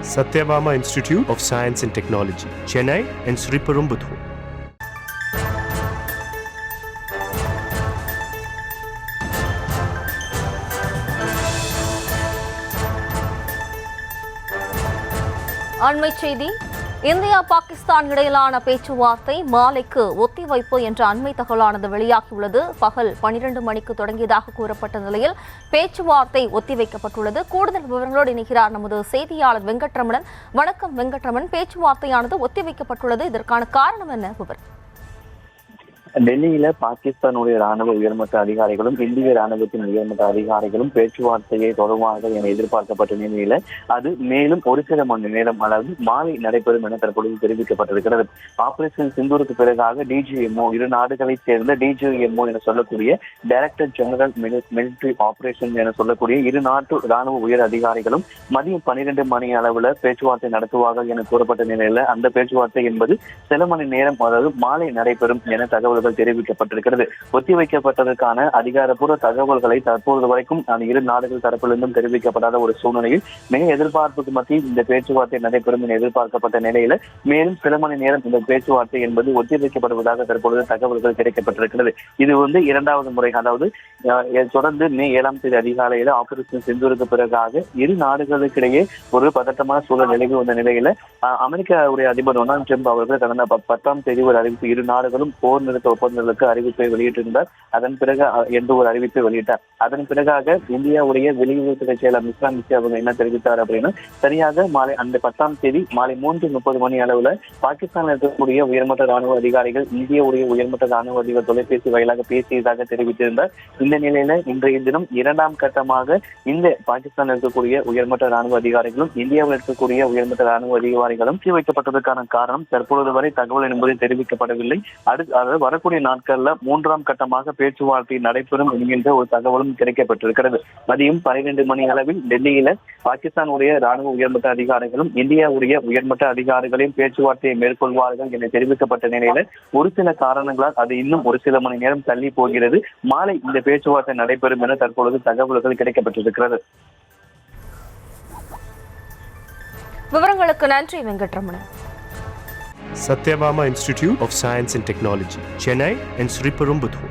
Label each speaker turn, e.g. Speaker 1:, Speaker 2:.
Speaker 1: Satyabama Institute of Science and Technology, Chennai and Sriperumbudur.
Speaker 2: அண்மைச் செய்தி. India Pakistan இடையிலான பேச்சுவார்த்தை மாலைக்கு ஒத்திவைப்பு என்ற அண்மை தகவலானது வெளியாகியுள்ளது. பகல் 12 மணிக்கு தொடங்கியதாக கூறப்பட்ட நிலையில் பேச்சுவார்த்தை ஒத்திவைக்கப்பட்டுள்ளது. கூடுதல் விவரங்களோடு இணைகிறார் நமது செய்தியாளர் வெங்கட்ரமணன். வணக்கம் வெங்கட்ரமன், பேச்சுவார்த்தையானது ஒத்திவைக்கப்பட்டுள்ளது, இதற்கான காரணம் என்ன? விவரம்.
Speaker 3: டெல்லியில பாகிஸ்தானுடைய ராணுவ உயர்மட்ட அதிகாரிகளும் இந்திய ராணுவத்தின் உயர்மட்ட அதிகாரிகளும் பேச்சுவார்த்தையை தொடர்பாக என எதிர்பார்க்கப்பட்ட நிலையில அது மேலும் ஒரு சில மணி நேரம் அளவு மாலை நடைபெறும் என தற்பொழுது தெரிவிக்கப்பட்டிருக்கிறது. ஆபரேஷன் சிந்தூருக்கு பிறகாக டிஜிஎம்ஓ, இரு நாடுகளைச் சேர்ந்த டிஜிஎம்ஓ என சொல்லக்கூடிய டைரக்டர் ஜெனரல் மிலிட்டரி ஆபரேஷன் என சொல்லக்கூடிய இரு நாட்டு ராணுவ உயர் அதிகாரிகளும் மதியம் 12 மணி அளவுல பேச்சுவார்த்தை நடத்துவார்கள் என கூறப்பட்ட நிலையில அந்த பேச்சுவார்த்தை என்பது சில மணி நேரம் அதாவது மாலை நடைபெறும் என தகவல் தெரிவிக்கப்பட்டிருக்கிறது. ஒத்திவைக்கப்பட்டதற்கான அதிகாரப்பூர்வ தகவல்களை தற்போது வரைக்கும் அந்த இரு நாடுகள் தரப்பிலிருந்தும் தெரிவிக்கப்படாத ஒரு சூழ்நிலையில் மிக எதிர்பார்ப்புக்கு மத்தியில் இந்த பேச்சுவார்த்தை நடைபெறும் என எதிர்பார்க்கப்பட்ட நிலையில மேலும் சில மணி நேரம் இந்த பேச்சுவார்த்தை என்பது ஒத்திவைக்கப்படுவதாக தற்பொழுது தகவல்கள் கிடைக்கப்பட்டிருக்கிறது. இது இரண்டாவது முறை, அதாவது தொடர்ந்து மே 7ஆம் தேதி அதிகாலையில ஆபரேஷன் சிந்தூருக்கு பிறகாக இரு நாடுகளுக்கிடையே ஒரு பதட்டமான சூழல் நிலவி வந்த நிலையில அமெரிக்காவுடைய அதிபர் டொனால்டு ட்ரம்ப் அவர்கள் கடந்த 10ஆம் தேதி ஒரு அறிவிப்பு, இரு நாடுகளும் போர் நிறுத்த ஒப்பந்தங்களுக்கு அறிவிப்பை வெளியிட்டிருந்தார். அதன் பிறகு எந்த ஒரு அறிவிப்பை வெளியிட்டார். அதன் பிறகாக இந்தியாவுடைய வெளியுறவுத்துறை செயலர் மிஸ்ரா அவங்க என்ன தெரிவித்தார் அப்படின்னா, சரியாக மாலை அந்த 10ஆம் தேதி மாலை 3:30 மணி அளவுல பாகிஸ்தானில் இருக்கக்கூடிய உயர்மட்ட ராணுவ அதிகாரிகள் இந்தியாவுடைய உயர்மட்ட ராணுவ அதிகாரி தொலைபேசி வாயிலாக பேசியதாக தெரிவித்திருந்தார். இந்த நிலையில இன்றைய தினம் 2ஆம் கட்டமாக இந்த பாகிஸ்தானில் இருக்கக்கூடிய உயர்மட்ட ராணுவ அதிகாரிகளும் இந்தியாவில் இருக்கக்கூடிய உயர்மட்ட ராணுவ அதிகாரிகளும் வைக்கப்பட்டதற்கான காரணம் தற்பொழுது வரை தகவல் என்பதை தெரிவிக்கப்படவில்லை. அதாவது வரக்கூடிய நாட்கள்ல 3ஆம் கட்டமாக பேச்சுவார்த்தை நடைபெறும் என்கின்ற ஒரு தகவலும் கிடைக்கப்பட்டிருக்கிறது. மதியம் 12 மணி அளவில் டெல்லியில பாகிஸ்தானுடைய ராணுவ உயர்மட்ட அதிகாரிகளும் இந்தியாவுடைய உயர்மட்ட அதிகாரிகளையும் பேச்சுவார்த்தையை மேற்கொள்வார்கள் என தெரிவிக்கப்பட்ட நிலையில ஒரு சில காரணங்களால் அது இன்னும் ஒரு சில மணி நேரம் தள்ளி போகிறது. மாலை இந்த பேச்சுவார்த்தை நடைபெறும் என தற்பொழுது தகவல்கள் கிடைக்கப்பட்டிருக்கிறது.
Speaker 2: விவரங்களுக்கு நன்றி Venkataramanan.
Speaker 1: Satyabama Institute of Science and Technology, Chennai and Sriperumbudur.